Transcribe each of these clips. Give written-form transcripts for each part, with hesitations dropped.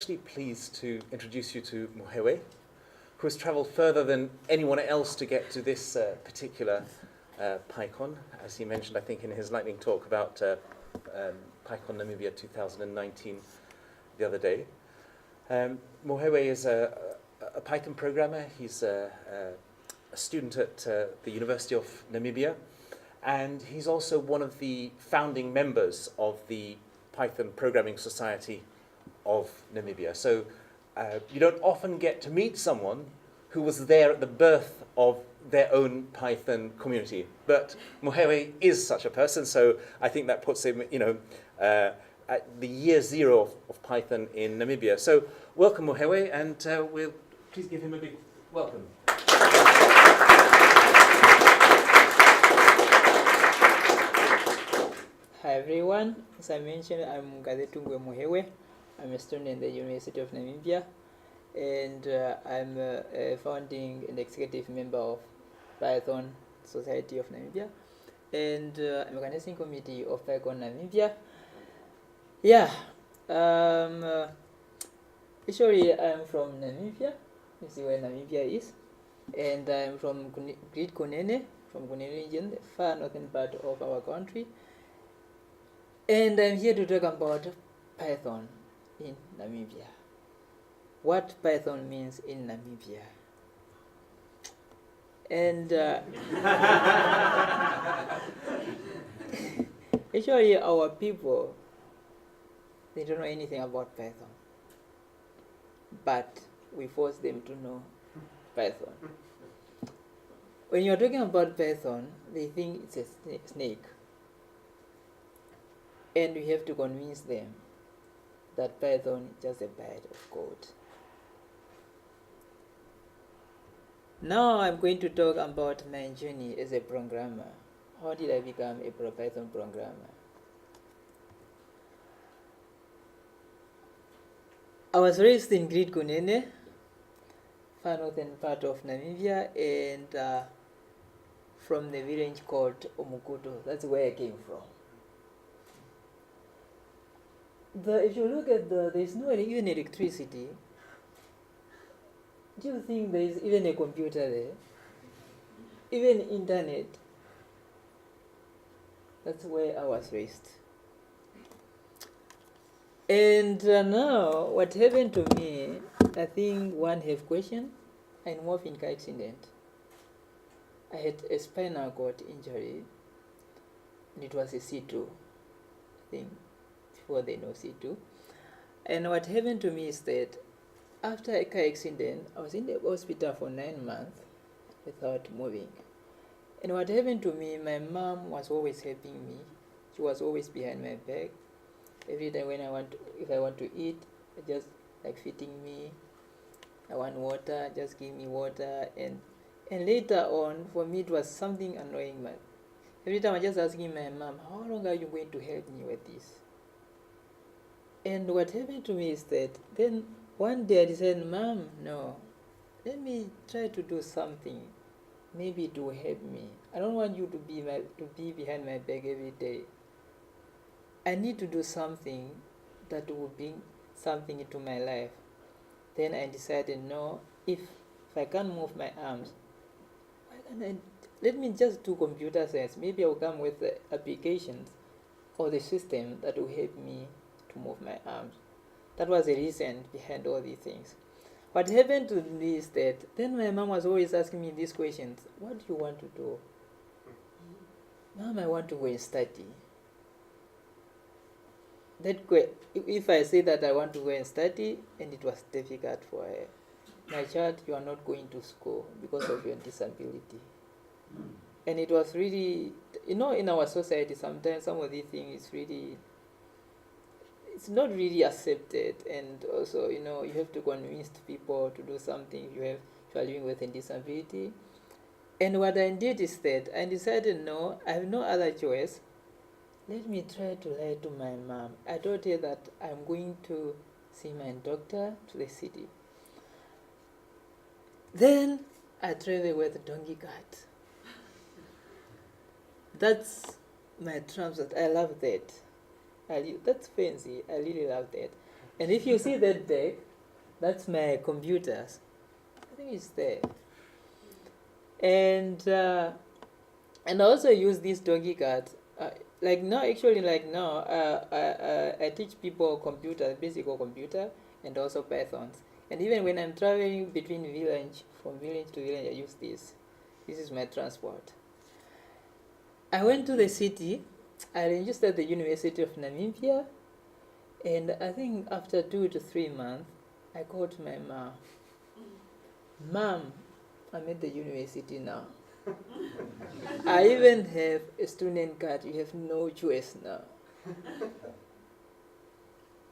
Actually pleased to introduce you to Muheue, who has travelled further than anyone else to get to this particular PYCON, as he mentioned, I think, in his lightning talk about PYCON Namibia 2019 the other day. Muheue is a Python programmer. He's a student at the University of Namibia, and he's also one of the founding members of the Python Programming Society of Namibia. So you don't often get to meet someone who was there at the birth of their own Python community. But Muheue is such a person, so I think that puts him, at the year zero of Python in Namibia. So welcome, Muheue, and we'll please give him a big welcome. Hi everyone, as I mentioned, I'm Ngazetungue Muheue. I'm a student in the University of Namibia, and I'm a founding and executive member of PyCON Society of Namibia, and I'm organizing committee of PYCON Namibia. Yeah, actually I'm from Namibia. You see where Namibia is, and I'm from Great Kunene, from Kunene region, the far northern part of our country, and I'm here to talk about Python in Namibia. What Python means in Namibia. And actually our people, they don't know anything about Python, but we force them to know Python. When you're talking about Python, they think it's a snake, and we have to convince them that Python is just a bite of code. Now I'm going to talk about my journey as a programmer. How did I become a Python programmer? I was raised in Great Kunene, far northern part of Namibia, and from the village called Omukuto. That's where I came from. If you look at there's no even electricity. Do you think there is even a computer there? Even internet? That's where I was raised. And now, what happened to me, I think one have question. I involved in car accident. I had a spinal cord injury, and it was a C2 thing. Before they know C2. And what happened to me is that after a car accident, I was in the hospital for 9 months without moving. And what happened to me, my mom was always helping me. She was always behind my back. Every time when if I want to eat, just like feeding me. I want water, just give me water. And later on, for me, it was something annoying. Every time I just asking my mom, how long are you going to help me with this? And what happened to me is that then one day I decided, Mom, no, let me try to do something, maybe to help me. I don't want you to be behind my back every day. I need to do something that will bring something into my life. Then I decided, no, if I can't move my arms, why can't let me just do computer science. Maybe I'll come with the applications or the system that will help me to move my arms. That was the reason behind all these things. What happened to me is that then my mom was always asking me these questions. What do you want to do? Mom, I want to go and study. If I say that I want to go and study, and it was difficult for her. My child, you are not going to school because of your disability. And it was really, in our society, sometimes some of these things is really, it's not really accepted, and also, you have to convince people to do something if you are living with a disability. And what I did is that I decided, no, I have no other choice. Let me try to lie to my mom. I told her that I'm going to see my doctor to the city. Then I traveled with donkey cart. That's my transport. I love that. That's fancy. I really love that. And if you see that deck, that's my computers. I think it's there. And I also use this doggy card. Like now, I teach people computer, basic computer, and also Pythons. And even when I'm traveling between from village to village, I use this. This is my transport. I went to the city. I registered at the University of Namibia. And I think after 2 to 3 months, I called my mom. Mom, I'm at the university now. I even have a student card. You have no choice now.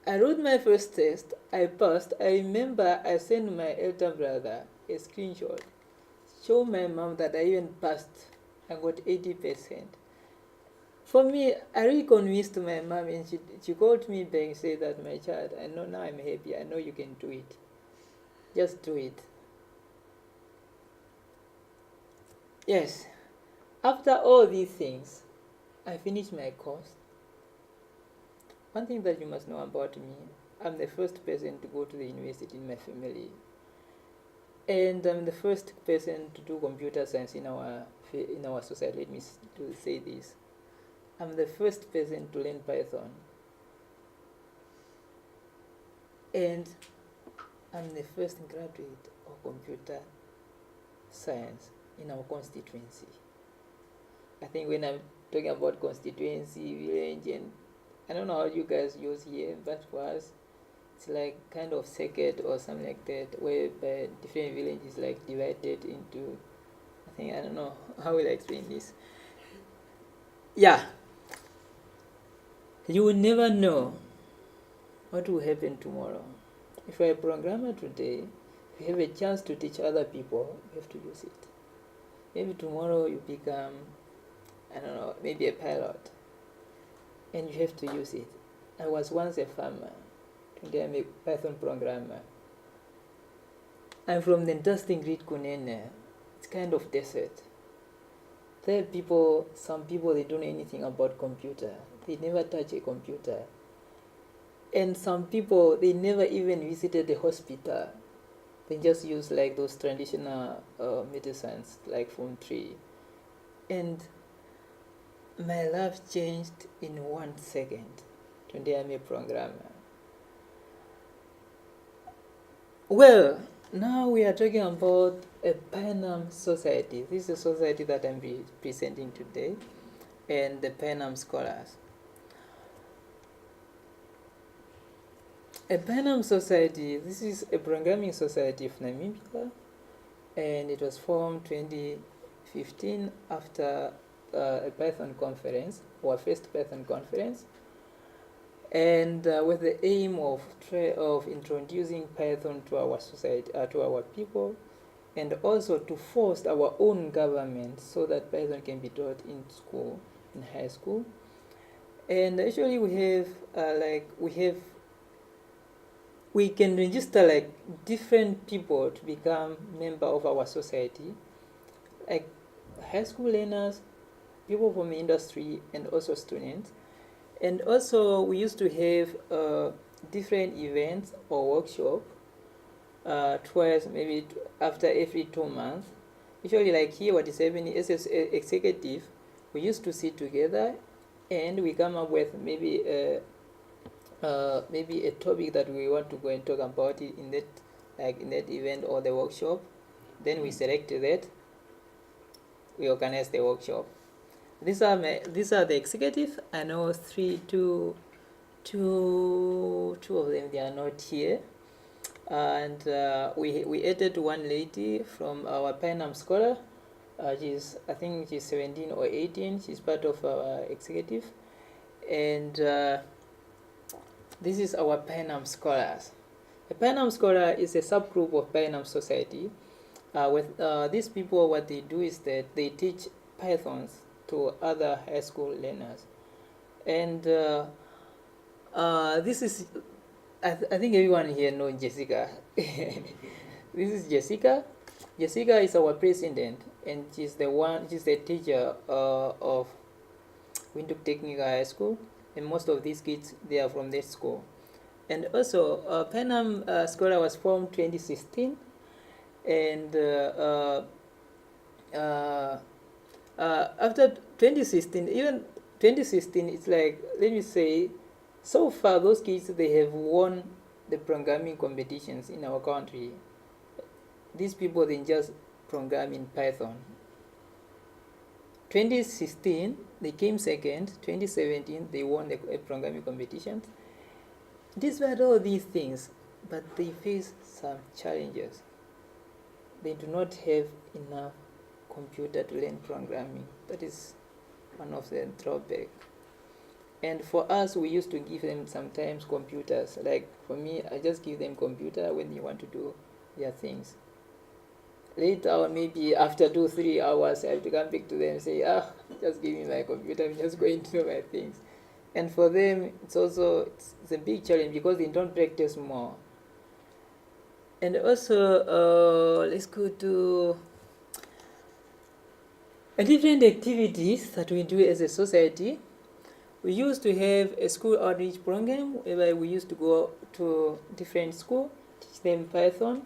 I wrote my first test. I passed. I remember I sent my elder brother a screenshot. Show my mom that I even passed. I got 80%. For me, I really convinced my mom, and she called me back and said that, my child, I know now I'm happy. I know you can do it. Just do it. Yes. After all these things, I finished my course. One thing that you must know about me, I'm the first person to go to the university in my family. And I'm the first person to do computer science in our society. Let me say this. I'm the first person to learn Python. And I'm the first graduate of computer science in our constituency. I think when I'm talking about constituency, village, and I don't know how you guys use here, but for us, it's like kind of circuit or something like that, where different villages like divided into, I don't know how will I explain this. Yeah. You will never know what will happen tomorrow. If you're a programmer today, if you have a chance to teach other people, you have to use it. Maybe tomorrow you become, maybe a pilot, and you have to use it. I was once a farmer. Today I'm a Python programmer. I'm from the interesting Great Kunene. It's kind of desert. There are people, some people, they don't know anything about computer. They never touch a computer. And some people, they never even visited the hospital. They just use like those traditional medicines, like from tree. And my life changed in 1 second. Today I'm a programmer. Well, now we are talking about a PyNam Society. This is a society that I'm presenting today, and the PyNam Scholars. A PyNam Society, this is a programming society of Namibia, and it was formed 2015 after a Python conference, our first Python conference, and with the aim of introducing Python to our society, to our people, and also to foster our own government so that Python can be taught in school, in high school. And actually we can register like different people to become member of our society, like high school learners, people from the industry, and also students. And also we used to have different events or workshop twice, maybe after every 2 months. Usually like here what is happening as an executive, we used to sit together and we come up with maybe a topic that we want to go and talk about it in that event or the workshop. Then we select that, we organize the workshop. These are the executive. I know two of them, they are not here. And we added one lady from our PyNam Scholar. I think she's 17 or 18. She's part of our executive. And this is our PyNam Scholars. A PyNam Scholar is a subgroup of PyNam Society. With these people, what they do is that they teach Pythons to other high school learners. And this is, I think everyone here knows Jessica. This is Jessica. Jessica is our president, and she's the teacher of Windhoek Technical High School, and most of these kids, they are from that school. And also, PyNam Scholar was formed 2016, and after 2016, even 2016, it's like, let me say, so far those kids, they have won the programming competitions in our country. These people, they just program in Python. 2016, they came second. 2017, they won the programming competitions. Despite all these things, but they face some challenges. They do not have enough computer to learn programming. That is one of the drawbacks. And for us, we used to give them sometimes computers. Like for me, I just give them computer when they want to do their things. Later on, maybe after 2-3 hours, I have to come back to them and say, just give me my computer, I'm just going to do my things. And for them, it's a big challenge because they don't practice more. And also, let's go to different activities that we do as a society. We used to have a school outreach program where we used to go to different schools, teach them Python,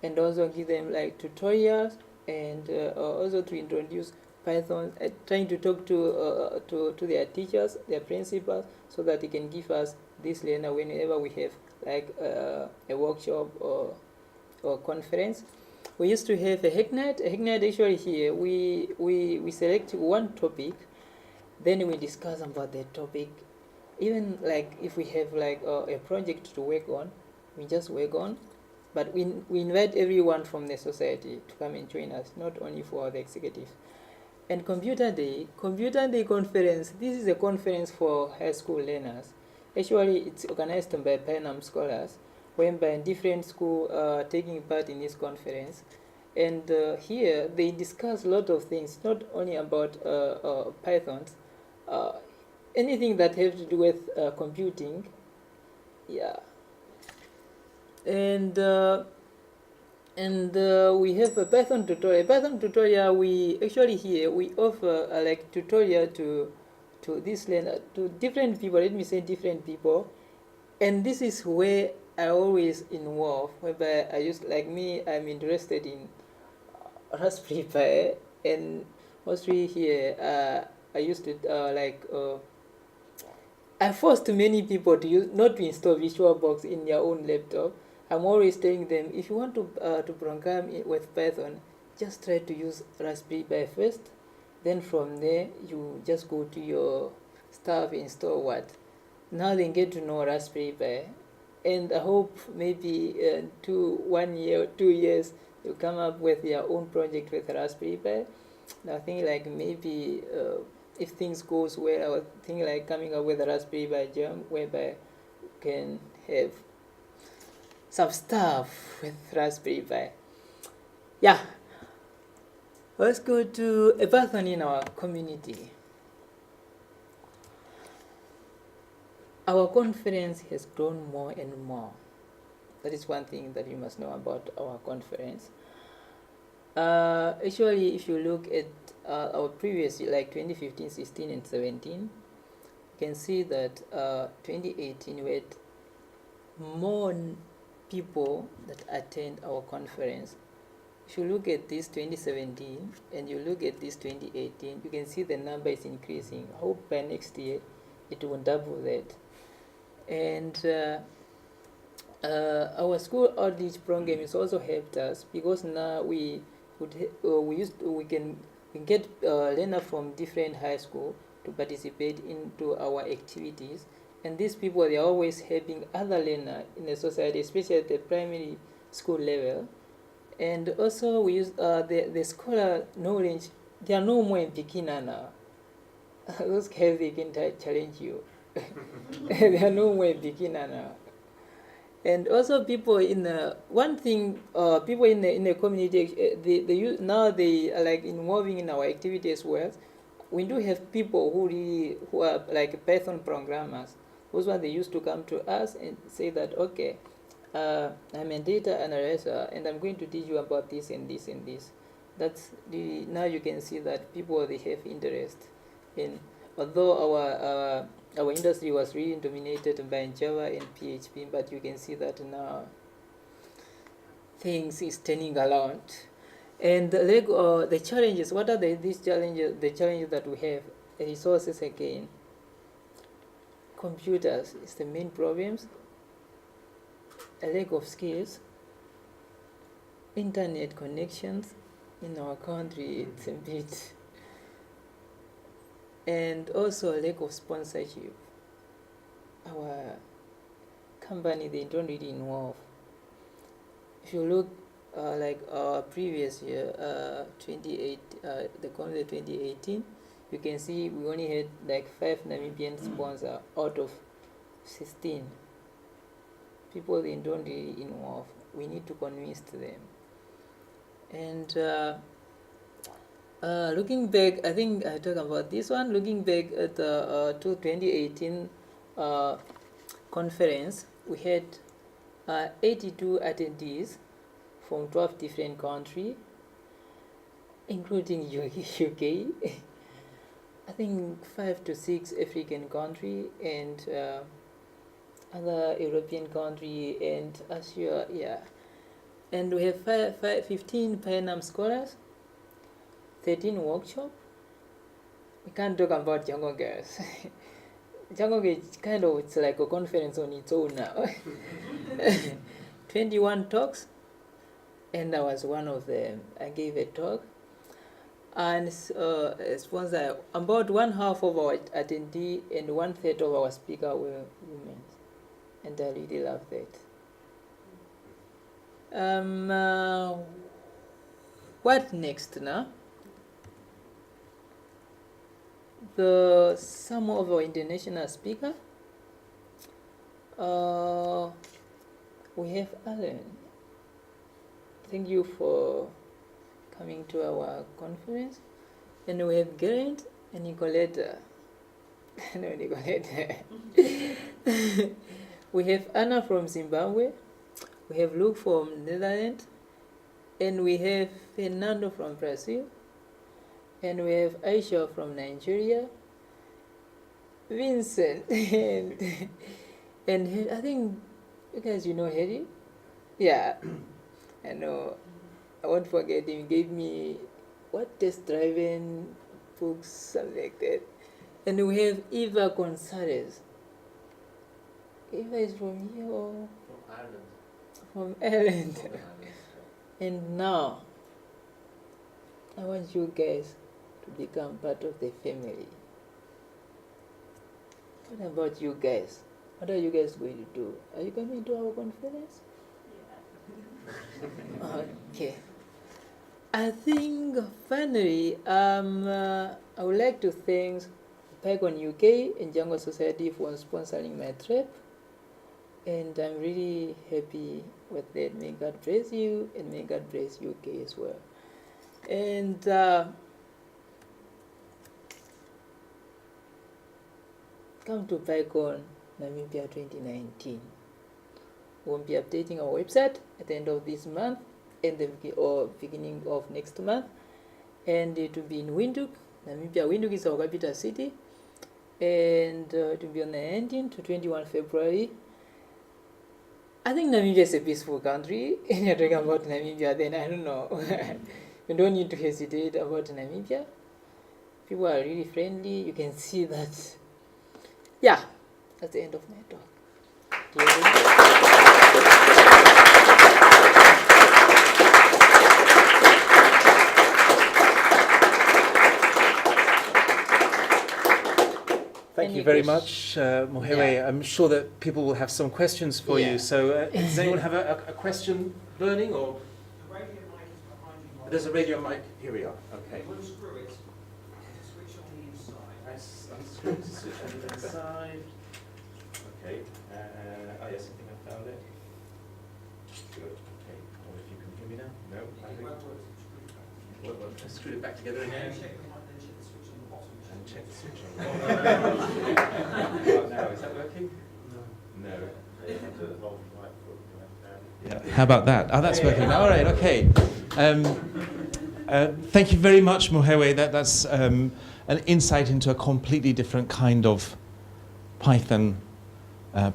and also give them like tutorials, and also to introduce Python, trying to talk to their teachers, their principals, so that they can give us this learner whenever we have like a workshop or conference. We used to have a hack night. A hack night actually here, we select one topic, then we discuss about that topic. Even like if we have like a project to work on, we just work on. But we invite everyone from the society to come and join us, not only for the executive. And Computer Day conference, this is a conference for high school learners. Actually, it's organized by PyNam scholars, whereby different schools are taking part in this conference. And here, they discuss a lot of things, not only about Python, anything that has to do with computing. Yeah. And we have a Python tutorial. Python tutorial, we actually here we offer like tutorial to this learner, to different people. Let me say different people, and this is where I always involve. Whereby I used, like me, I'm interested in Raspberry Pi, and mostly here I used to I forced many people to use, not to install VirtualBox in their own laptop. I'm always telling them, if you want to program with Python, just try to use Raspberry Pi first. Then from there, you just go to your stuff, install what. Now they get to know Raspberry Pi. And I hope maybe 1 year, 2 years, you come up with your own project with Raspberry Pi. I think like maybe if things goes well, I was thinking like coming up with a Raspberry Pi gem whereby you can have some stuff with Raspberry Pi. Yeah. Let's go to a Python in our community. Our conference has grown more and more. That is one thing that you must know about our conference. Actually, if you look at our previous year, like 2015, 16, and 17, you can see that 2018 we had more people that attend our conference. If you look at this 2017 and you look at this 2018, you can see the number is increasing. I hope by next year it will double that. And our school outreach program has also helped us, because now we can get learners from different high school to participate into our activities. And these people, they are always helping other learners in the society, especially at the primary school level. And also we use the scholar knowledge. They are no more in beginner now. Those guys, they can challenge you. They are no more in beginner now. And also people in people in the community, they are like involving in our activity as well. We do have people who are like Python programmers. Those ones, they used to come to us and say that, okay, I'm a data analyzer and I'm going to teach you about this and this and this. Now you can see that people, they have interest in, although our industry was really dominated by Java and PHP, but you can see that now things is turning around. And the challenges, what are these challenges? The challenges that we have, resources again. Computers is the main problems. A lack of skills. Internet connections in our country, it's a bit. And also a lack of sponsorship. Our company, they don't really involve. If you look like our previous year, the calendar 2018, you can see we only had like 5 Namibian sponsors out of 16. People, they don't really involve. We need to convince them. And looking back, I think I talked about this one. Looking back at the 2018 conference, we had 82 attendees from 12 different countries, including UK. I think 5 to 6 African countries and other European countries and Asia, yeah. And we have 15 PyNam scholars, 13 workshops. We can't talk about Jungle Girls. Jungle Girls it's like a conference on its own now. 21 talks, and I was one of them. I gave a talk. And sponsor, about 1/2 of our attendee and 1/3 of our speaker were women. And I really love that. What next now? Some of our international speakers. We have Alan. Thank you for coming to our conference. And we have Geraint and Nicoletta. No, Nicoletta. We have Anna from Zimbabwe. We have Luke from Netherlands. And we have Fernando from Brazil. And we have Aisha from Nigeria. Vincent. And I think you guys, you know Harry? Yeah. I know. I won't forget him. He gave me test driving books, something like that. And we have Eva Gonzalez. Eva is from here or? From Ireland. And now, I want you guys to become part of the family. What about you guys? What are you guys going to do? Are you coming to our conference? Yeah. Okay. I think finally, I would like to thank PYCON UK and Jungle Society for sponsoring my trip. And I'm really happy with that. May God bless you, and may God bless UK as well. And come to PYCON Namibia 2019. We'll be updating our website at the end of this month and or beginning of next month. And it will be in Windhoek, Namibia. Windhoek is our capital city. And it will be on the 19th to 21 February. I think Namibia is a peaceful country. And you're talking about Namibia, then I don't know. You don't need to hesitate about Namibia. People are really friendly. You can see that. Yeah, that's the end of my talk. Thank you very much, Muheue. Yeah. I'm sure that people will have some questions for you. So does anyone have a question burning? Or the radio mic is behind you. There's a radio mic. Here we are. Okay. You unscrew it, switch on the inside. Nice. Unscrew to switch on the inside. Okay. Oh yes, I think I found it. Good. Okay. Or if you can hear me now. No. It won't work. I screwed it back together again. Check the switch on the bottom. And check the switch on. Now, is that working? No. Yeah. How about that? Oh, that's working. All right. Okay. Thank you very much, Muheue. That's an insight into a completely different kind of Python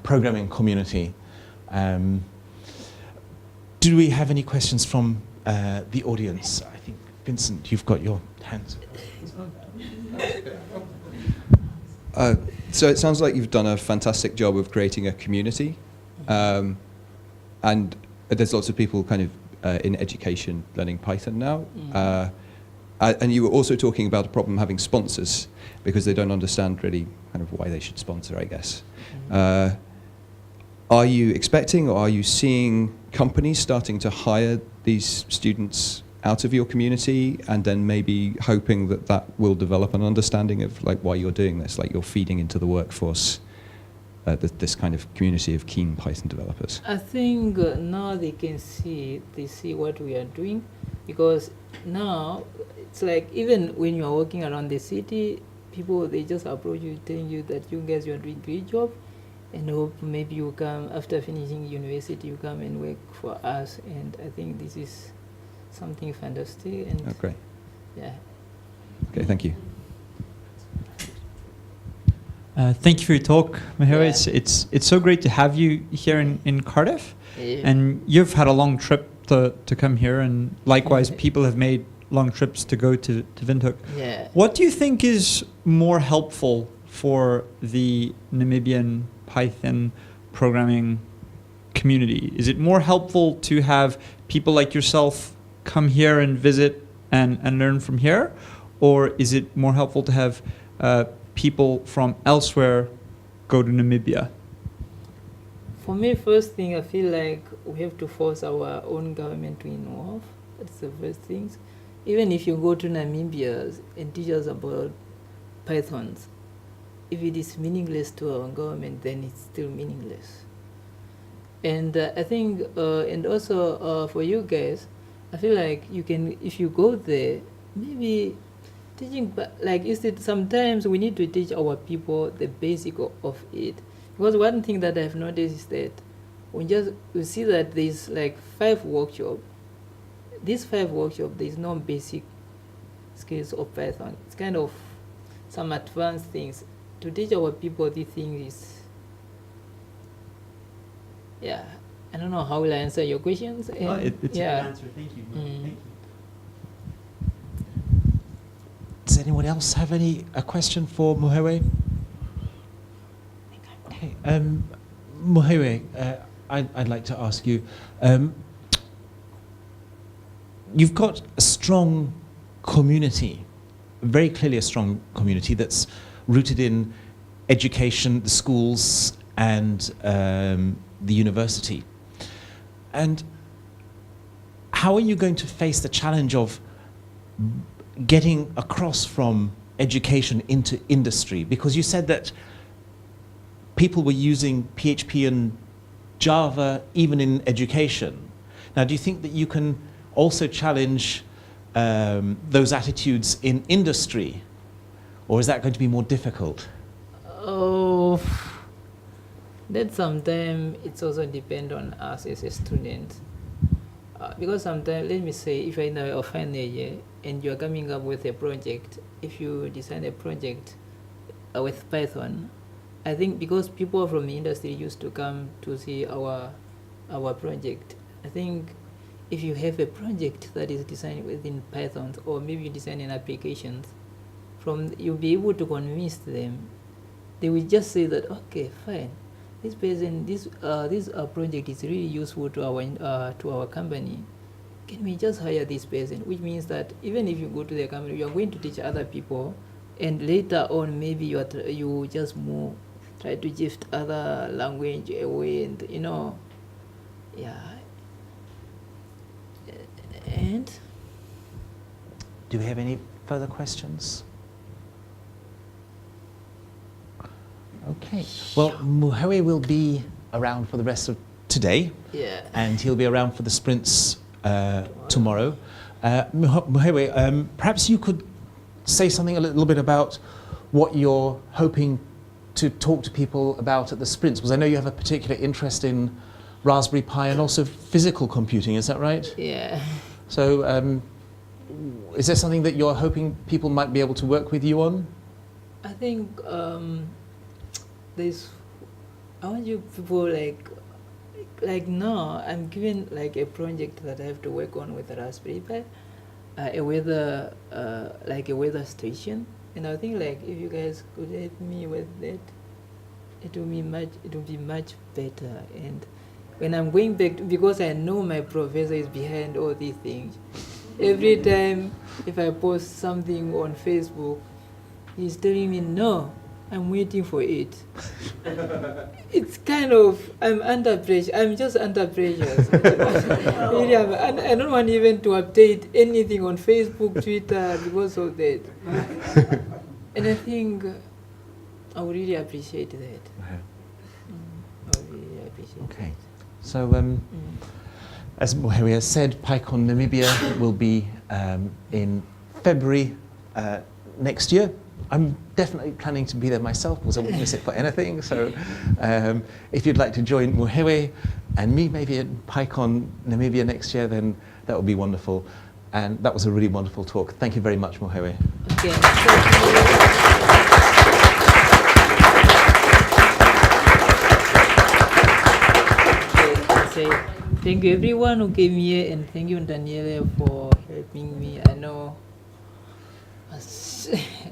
programming community. Do we have any questions from the audience? I think, Vincent, you've got your hands. So it sounds like you've done a fantastic job of creating a community, and there's lots of people kind of in education learning Python now. And you were also talking about a problem having sponsors because they don't understand really kind of why they should sponsor, I guess. Are you expecting or are you seeing companies starting to hire these students out of your community and then maybe hoping that that will develop an understanding of like why you're doing this, like you're feeding into the workforce this kind of community of keen Python developers? I think now they see what we are doing, because now it's like even when you are walking around the city, people, they just approach you telling you that you guys, you are doing great job, and hope maybe you come after finishing university, you come and work for us. And I think this is something fantastic. And Oh, great. yeah. Okay, thank you. Thank you for your talk, Meharry. Yeah. It's so great to have you here in Cardiff. Yeah. And you've had a long trip to come here, and likewise, people have made long trips to go to Windhoek. Yeah. What do you think is more helpful for the Namibian Python programming community? Is it more helpful to have people like yourself come here and visit and learn from here? Or is it more helpful to have people from elsewhere go to Namibia? For me, first thing, I feel like we have to force our own government to involve. That's the first thing. Even if you go to Namibia and teach us about Pythons, if it is meaningless to our government, then it's still meaningless. And I think, and also for you guys, I feel like you can, if you go there, maybe teaching, like instead, sometimes we need to teach our people the basic of it. Because one thing that I've noticed is that we see that there's like 5 workshops. These 5 workshops, there's no basic skills of Python. It's kind of some advanced things. To teach our people these things is, yeah, I don't know how will I answer your questions. It's yeah. a good answer. Thank you. Mm. Thank you. Does anyone else have a question for Muheue? Okay, Muheue, I'd like to ask you, you've got a strong community, very clearly a strong community that's rooted in education, the schools, and the university. And how are you going to face the challenge of getting across from education into industry? Because you said that people were using PHP and Java even in education. Now, do you think that you can also challenge those attitudes in industry? Or is that going to be more difficult? Oh, that sometimes it's also depend on us as a student. Because sometimes, let me say, if I know a final year and you're coming up with a project, if you design a project with Python, I think because people from the industry used to come to see our project, I think if you have a project that is designed within Python, or maybe you design an application, you'll be able to convince them. They will just say that, okay, fine, this person, this project is really useful to our company. Can we just hire this person? Which means that even if you go to the company, you are going to teach other people, and later on maybe you just try to shift other language away, and yeah. And Do we have any further questions? Okay. Well, Muheue will be around for the rest of today, yeah. and he'll be around for the sprints tomorrow. Muheue, perhaps you could say something a little bit about what you're hoping to talk to people about at the sprints, because I know you have a particular interest in Raspberry Pi and also physical computing, is that right? Yeah. So is there something that you're hoping people might be able to work with you on? I think there's, I want you people like now I'm given like a project that I have to work on with the Raspberry Pi, a weather like a weather station, and I think like if you guys could help me with that, it will be much better. And when I'm going back because I know my professor is behind all these things, every time if I post something on Facebook, he's telling me no, I'm waiting for it. It's kind of, I'm under pressure. I'm just under pressure. Really, I don't want even to update anything on Facebook, Twitter because of that. And I think I would really appreciate that. I would really appreciate Okay. that. So, as Meharry has said, PyCon Namibia will be in February next year. I'm definitely planning to be there myself because I wouldn't miss it for anything. So if you'd like to join Muheue and me maybe at PyCon Namibia next year, then that would be wonderful. And that was a really wonderful talk. Thank you very much, Muheue. Okay. Thank you everyone who came here, and thank you Daniele for helping me. I know.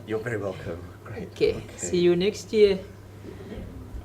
You're very welcome. Great. Okay. See you next year.